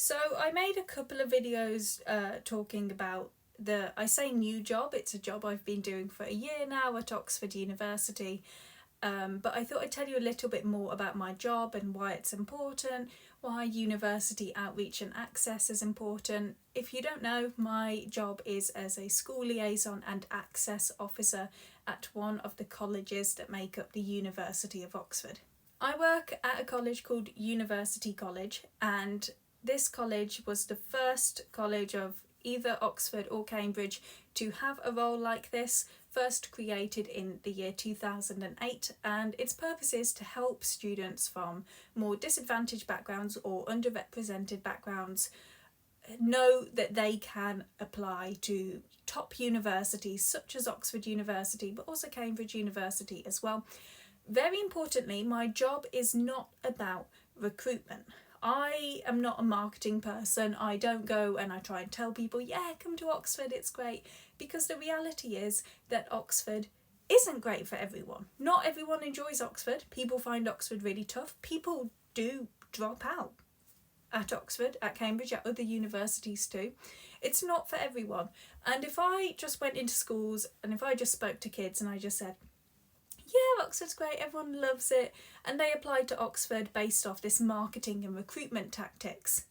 So I made a couple of videos talking about I say new job, it's a job I've been doing for a year now at Oxford University, but I thought I'd tell you a little bit more about my job and why it's important, why university outreach and access is important. If you don't know, my job is as a school liaison and access officer at one of the colleges that make up the University of Oxford. I work at a college called University College, and this college was the first college of either Oxford or Cambridge to have a role like this, first created in the year 2008, and its purpose is to help students from more disadvantaged backgrounds or underrepresented backgrounds know that they can apply to top universities such as Oxford University, but also Cambridge University as well. Very importantly, my job is not about recruitment. I am not a marketing person. I don't go and I try and tell people, yeah, come to Oxford, it's great. Because the reality is that Oxford isn't great for everyone. Not everyone enjoys Oxford. People find Oxford really tough. People do drop out at Oxford, at Cambridge, at other universities too. It's not for everyone. And if I just went into schools and if I just spoke to kids and I just said, yeah, Oxford's great, everyone loves it, and they applied to Oxford based off this marketing and recruitment tactics,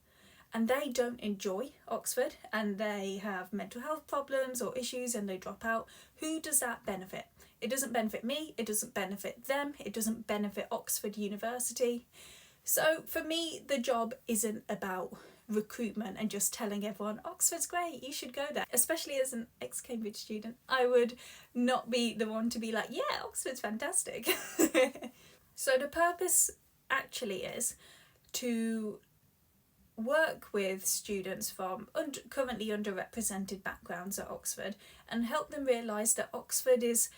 and they don't enjoy Oxford and they have mental health problems or issues and they drop out, who does that benefit? It doesn't benefit me, it doesn't benefit them, it doesn't benefit Oxford University. So for me, the job isn't about recruitment and just telling everyone Oxford's great, you should go there. Especially as an ex-Cambridge student, I would not be the one to be like, yeah, Oxford's fantastic. So the purpose actually is to work with students from currently underrepresented backgrounds at Oxford and help them realise that Oxford is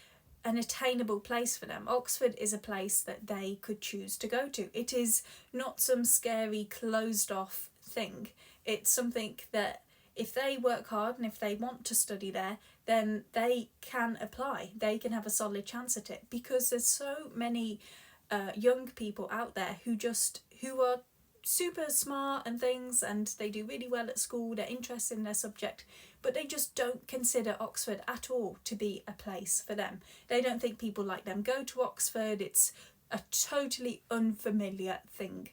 an attainable place for them. Oxford is a place that they could choose to go to. It is not some scary closed off thing. It's something that if they work hard and if they want to study there, then they can apply. They can have a solid chance at it, because there's so many young people out there who are super smart and things, and they do really well at school, they're interested in their subject, but they just don't consider Oxford at all to be a place for them. They don't think people like them go to Oxford. It's a totally unfamiliar thing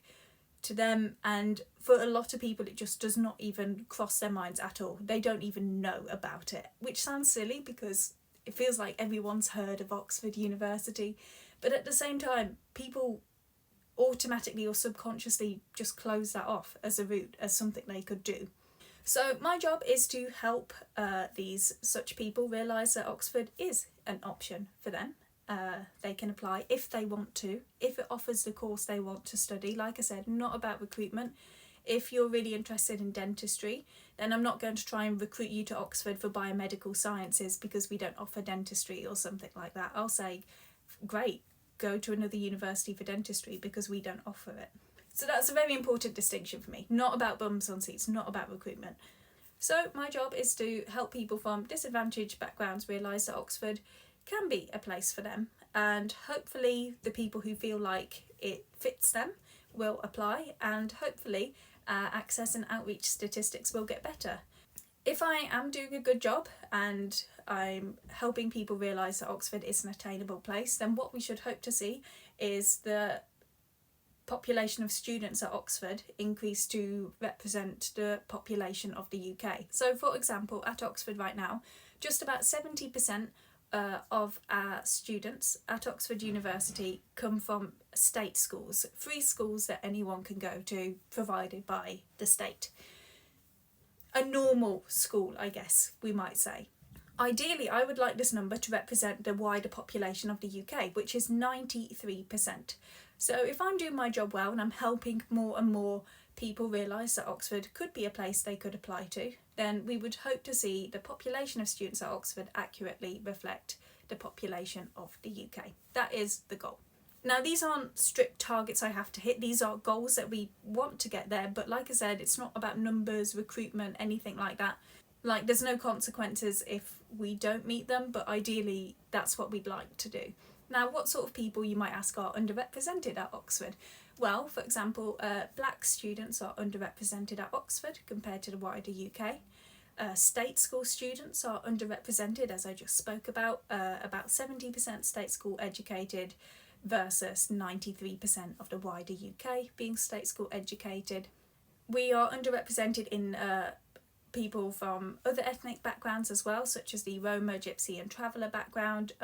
to them, and for a lot of people it just does not even cross their minds at all. They don't even know about it, which sounds silly because it feels like everyone's heard of Oxford University, but at the same time people automatically or subconsciously just close that off as a route, as something they could do. So my job is to help these such people realise that Oxford is an option for them. They can apply if they want to, if it offers the course they want to study. Like I said, not about recruitment. If you're really interested in dentistry, then I'm not going to try and recruit you to Oxford for biomedical sciences because we don't offer dentistry or something like that. I'll say, great, go to another university for dentistry because we don't offer it. So that's a very important distinction for me. Not about bums on seats, not about recruitment. So my job is to help people from disadvantaged backgrounds realise that Oxford can be a place for them, and hopefully the people who feel like it fits them will apply, and hopefully access and outreach statistics will get better. If I am doing a good job and I'm helping people realise that Oxford is an attainable place, then what we should hope to see is the population of students at Oxford increase to represent the population of the UK. So for example, at Oxford right now, just about 70% of our students at Oxford University come from state schools, free schools that anyone can go to, provided by the state. A normal school, I guess we might say. Ideally, I would like this number to represent the wider population of the UK, which is 93%. So if I'm doing my job well and I'm helping more and more people realise that Oxford could be a place they could apply to, then we would hope to see the population of students at Oxford accurately reflect the population of the UK. That is the goal. Now, these aren't strict targets I have to hit. These are goals that we want to get there. But like I said, it's not about numbers, recruitment, anything like that. Like, there's no consequences if we don't meet them, but ideally that's what we'd like to do. Now, what sort of people, you might ask, are underrepresented at Oxford? Well, for example, black students are underrepresented at Oxford compared to the wider UK. State school students are underrepresented, as I just spoke about 70% state school educated versus 93% of the wider UK being state school educated. We are underrepresented in people from other ethnic backgrounds as well, such as the Roma, Gypsy and Traveller background.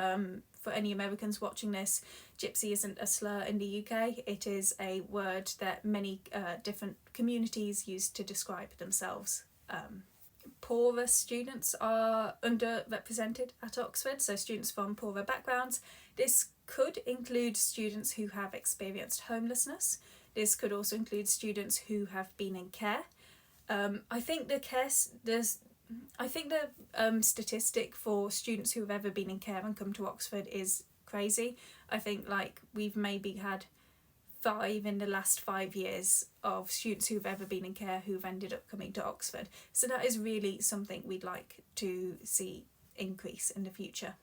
For any Americans watching this, Gypsy isn't a slur in the UK, it is a word that many different communities use to describe themselves. Poorer students are underrepresented at Oxford, so students from poorer backgrounds. This could include students who have experienced homelessness. This could also include students who have been in care. I think the statistic for students who have ever been in care and come to Oxford is crazy. I think like we've maybe had 5 in the last 5 years of students who've ever been in care who've ended up coming to Oxford. So that is really something we'd like to see increase in the future.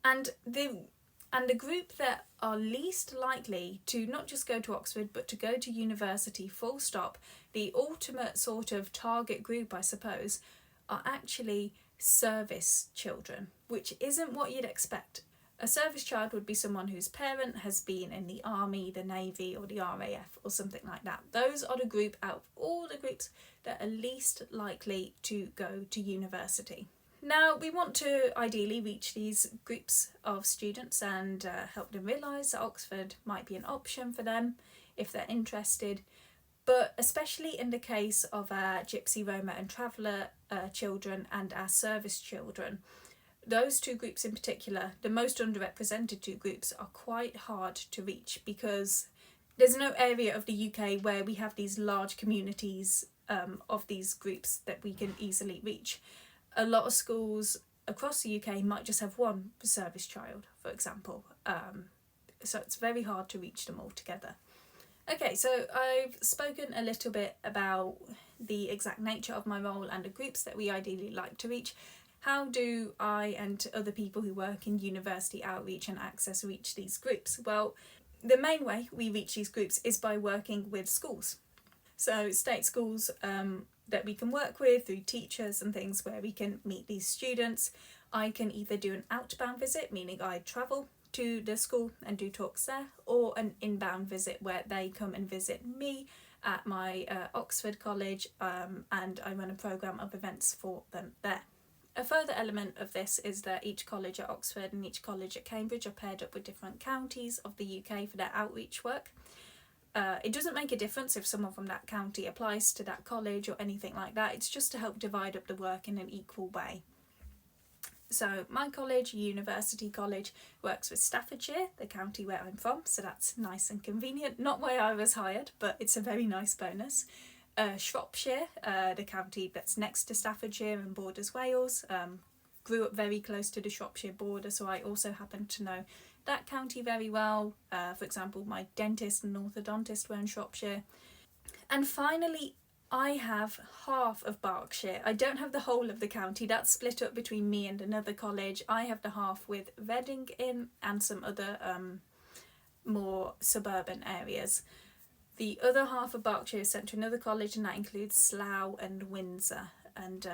And the group that are least likely to not just go to Oxford but to go to university full stop, the ultimate sort of target group I suppose, are actually service children, which isn't what you'd expect. A service child would be someone whose parent has been in the army, the navy or the RAF or something like that. Those are the group out of all the groups that are least likely to go to university. Now, we want to ideally reach these groups of students and help them realise that Oxford might be an option for them if they're interested, but especially in the case of our Gypsy, Roma and Traveller children and our service children, those two groups in particular, the most underrepresented two groups, are quite hard to reach because there's no area of the UK where we have these large communities of these groups that we can easily reach. A lot of schools across the UK might just have one service child, for example, so it's very hard to reach them all together. Okay, so I've spoken a little bit about the exact nature of my role and the groups that we ideally like to reach. How do I and other people who work in university outreach and access reach these groups? Well, the main way we reach these groups is by working with schools. So state schools that we can work with through teachers and things where we can meet these students. I can either do an outbound visit, meaning I travel to the school and do talks there, or an inbound visit where they come and visit me at my Oxford College and I run a programme of events for them there. A further element of this is that each college at Oxford and each college at Cambridge are paired up with different counties of the UK for their outreach work. It doesn't make a difference if someone from that county applies to that college or anything like that, it's just to help divide up the work in an equal way. So my college, University College, works with Staffordshire, the county where I'm from, so that's nice and convenient. Not where I was hired, but it's a very nice bonus. Shropshire, the county that's next to Staffordshire and borders Wales, grew up very close to the Shropshire border, so I also happen to know that county very well. For example, my dentist and orthodontist were in Shropshire. And finally, I have half of Berkshire. I don't have the whole of the county, that's split up between me and another college. I have the half with Reading in and some other more suburban areas. The other half of Berkshire is sent to another college, and that includes Slough and Windsor and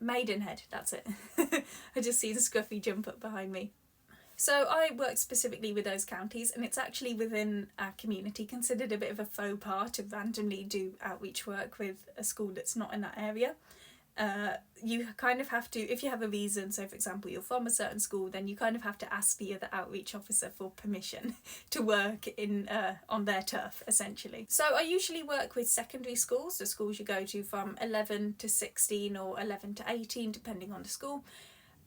Maidenhead, that's it. I just see the scruffy jump up behind me. So I work specifically with those counties, and it's actually within our community considered a bit of a faux pas to randomly do outreach work with a school that's not in that area. You kind of have to, if you have a reason, so for example you're from a certain school, then you kind of have to ask the other outreach officer for permission to work in on their turf, essentially. So I usually work with secondary schools, the schools you go to from 11 to 16 or 11 to 18 depending on the school.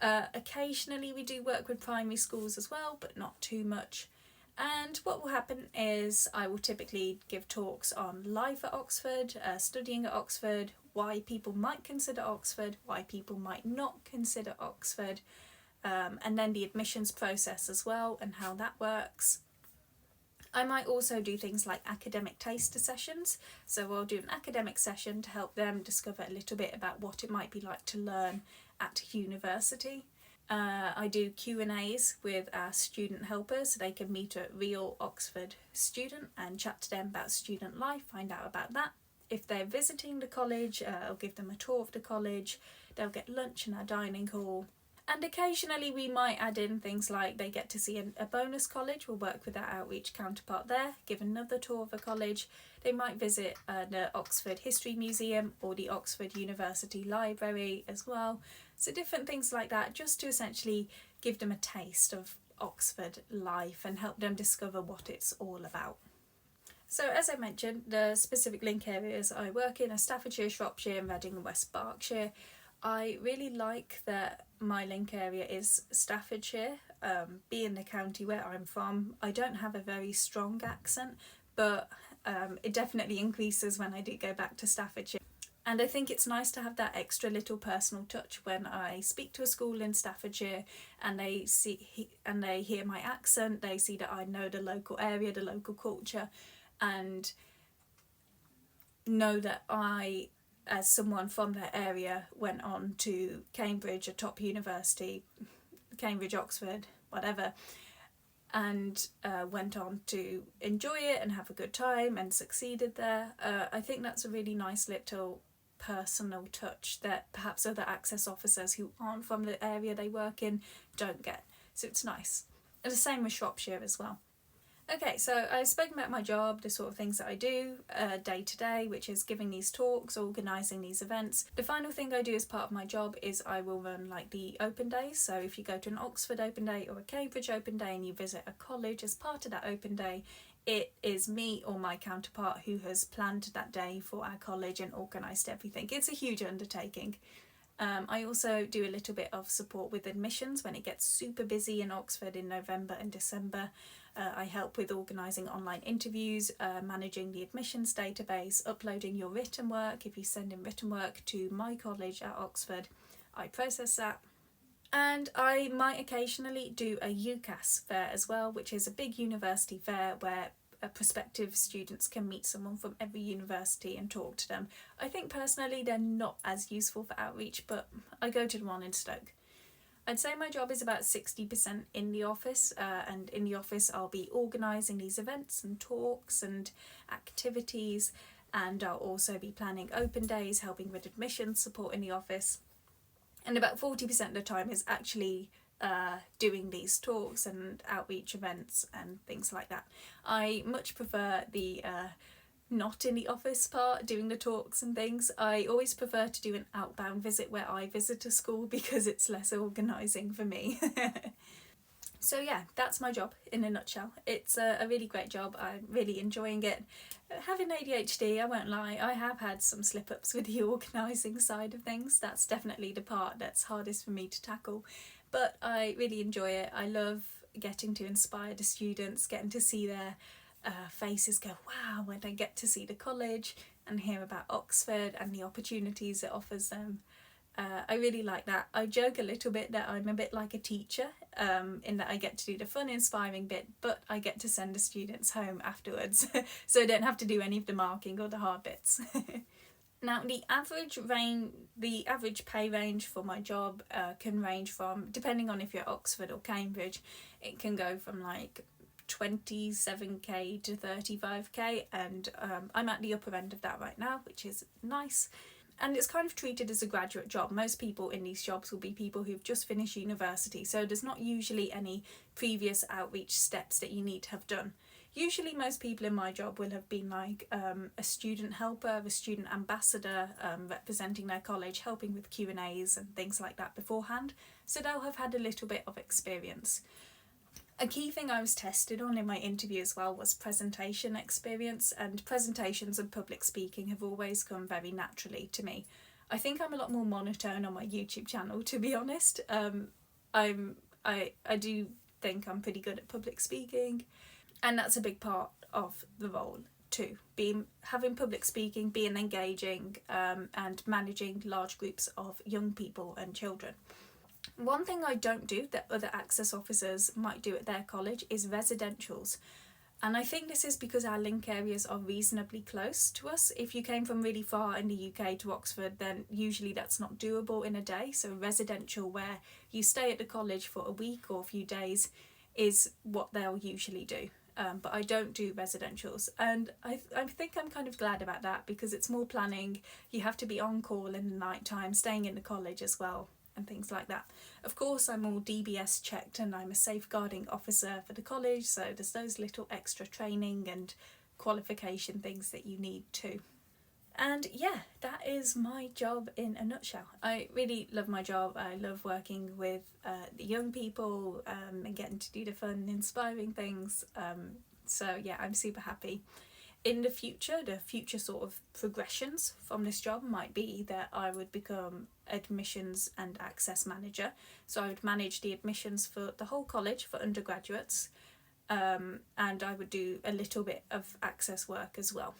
Occasionally we do work with primary schools as well, but not too much. And what will happen is I will typically give talks on life at Oxford, studying at Oxford, why people might consider Oxford, why people might not consider Oxford, and then the admissions process as well and how that works. I might also do things like academic taster sessions, so I'll do an academic session to help them discover a little bit about what it might be like to learn at university. I do Q&As with our student helpers so they can meet a real Oxford student and chat to them about student life, find out about that. If they're visiting the college, I'll give them a tour of the college. They'll get lunch in our dining hall. And occasionally we might add in things like they get to see a bonus college. We'll work with our outreach counterpart there, give another tour of a college. They might visit the Oxford History Museum or the Oxford University Library as well. So different things like that, just to essentially give them a taste of Oxford life and help them discover what it's all about. So as I mentioned, the specific link areas I work in are Staffordshire, Shropshire, Reading and West Berkshire. I really like that my link area is Staffordshire, being the county where I'm from. I don't have a very strong accent, but it definitely increases when I do go back to Staffordshire. And I think it's nice to have that extra little personal touch when I speak to a school in Staffordshire and they hear my accent, they see that I know the local area, the local culture, and know that I, as someone from that area, went on to Cambridge, a top university, Cambridge, Oxford, whatever, and went on to enjoy it and have a good time and succeeded there. I think that's a really nice little personal touch that perhaps other access officers who aren't from the area they work in don't get. So it's nice. And the same with Shropshire as well. Okay, so I've spoken about my job, the sort of things that I do day to day, which is giving these talks, organising these events. The final thing I do as part of my job is I will run like the open days. So if you go to an Oxford open day or a Cambridge open day and you visit a college as part of that open day, it is me or my counterpart who has planned that day for our college and organised everything. It's a huge undertaking. I also do a little bit of support with admissions when it gets super busy in Oxford in November and December. I help with organising online interviews, managing the admissions database, uploading your written work. If you send in written work to my college at Oxford, I process that. And I might occasionally do a UCAS fair as well, which is a big university fair where prospective students can meet someone from every university and talk to them. I think personally they're not as useful for outreach, but I go to the one in Stoke. I'd say my job is about 60% in the office, and in the office I'll be organising these events and talks and activities, and I'll also be planning open days, helping with admissions support in the office. And about 40% of the time is actually doing these talks and outreach events and things like that. I much prefer the not in the office part, doing the talks and things. I always prefer to do an outbound visit where I visit a school because it's less organising for me. So yeah, that's my job in a nutshell. It's a really great job. I'm really enjoying it. Having ADHD, I won't lie, I have had some slip-ups with the organising side of things. That's definitely the part that's hardest for me to tackle. But I really enjoy it. I love getting to inspire the students, getting to see their faces go wow when they get to see the college and hear about Oxford and the opportunities it offers them. I really like that. I joke a little bit that I'm a bit like a teacher, in that I get to do the fun, inspiring bit, but I get to send the students home afterwards, so I don't have to do any of the marking or the hard bits. Now, the average pay range for my job can range from, depending on if you're Oxford or Cambridge, it can go from like 27k to 35k, and I'm at the upper end of that right now, which is nice. And it's kind of treated as a graduate job. Most people in these jobs will be people who've just finished university, so there's not usually any previous outreach steps that you need to have done. Usually most people in my job will have been like a student helper, a student ambassador, representing their college, helping with Q&As and things like that beforehand, so they'll have had a little bit of experience. A key thing I was tested on in my interview as well was presentation experience, and presentations and public speaking have always come very naturally to me. I think I'm a lot more monotone on my YouTube channel, to be honest. I do think I'm pretty good at public speaking, and that's a big part of the role too. Having public speaking, being engaging, and managing large groups of young people and children. One thing I don't do that other access officers might do at their college is residentials. And I think this is because our link areas are reasonably close to us. If you came from really far in the UK to Oxford, then usually that's not doable in a day. So residential, where you stay at the college for a week or a few days, is what they'll usually do. But I don't do residentials, and I think I'm kind of glad about that, because it's more planning. You have to be on call in the night time, staying in the college as well, and things like that. Of course, I'm all DBS checked and I'm a safeguarding officer for the college, so there's those little extra training and qualification things that you need too. And yeah, that is my job in a nutshell. I really love my job. I love working with the young people and getting to do the fun, inspiring things. So yeah, I'm super happy. In the future sort of progressions from this job might be that I would become admissions and access manager. So I would manage the admissions for the whole college for undergraduates, and I would do a little bit of access work as well.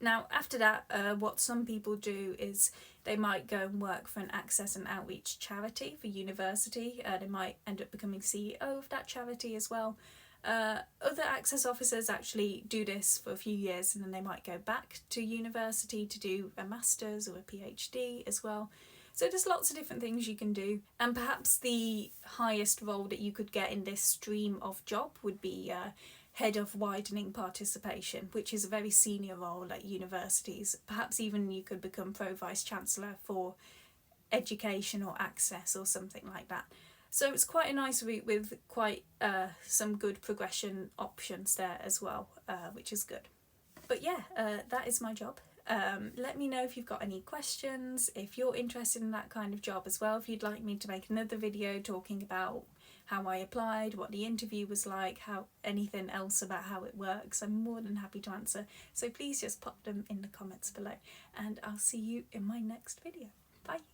Now, after that, what some people do is they might go and work for an access and outreach charity for university. They might end up becoming CEO of that charity as well. Other access officers actually do this for a few years, and then they might go back to university to do a master's or a PhD as well. So there's lots of different things you can do, and perhaps the highest role that you could get in this stream of job would be head of widening participation, which is a very senior role at universities. Perhaps even you could become pro-vice-chancellor for education or access or something like that. So it's quite a nice route with quite some good progression options there as well, which is good. But yeah, that is my job. Let me know if you've got any questions, if you're interested in that kind of job as well, if you'd like me to make another video talking about how I applied, what the interview was like, how anything else about how it works. I'm more than happy to answer. So please just pop them in the comments below, and I'll see you in my next video. Bye.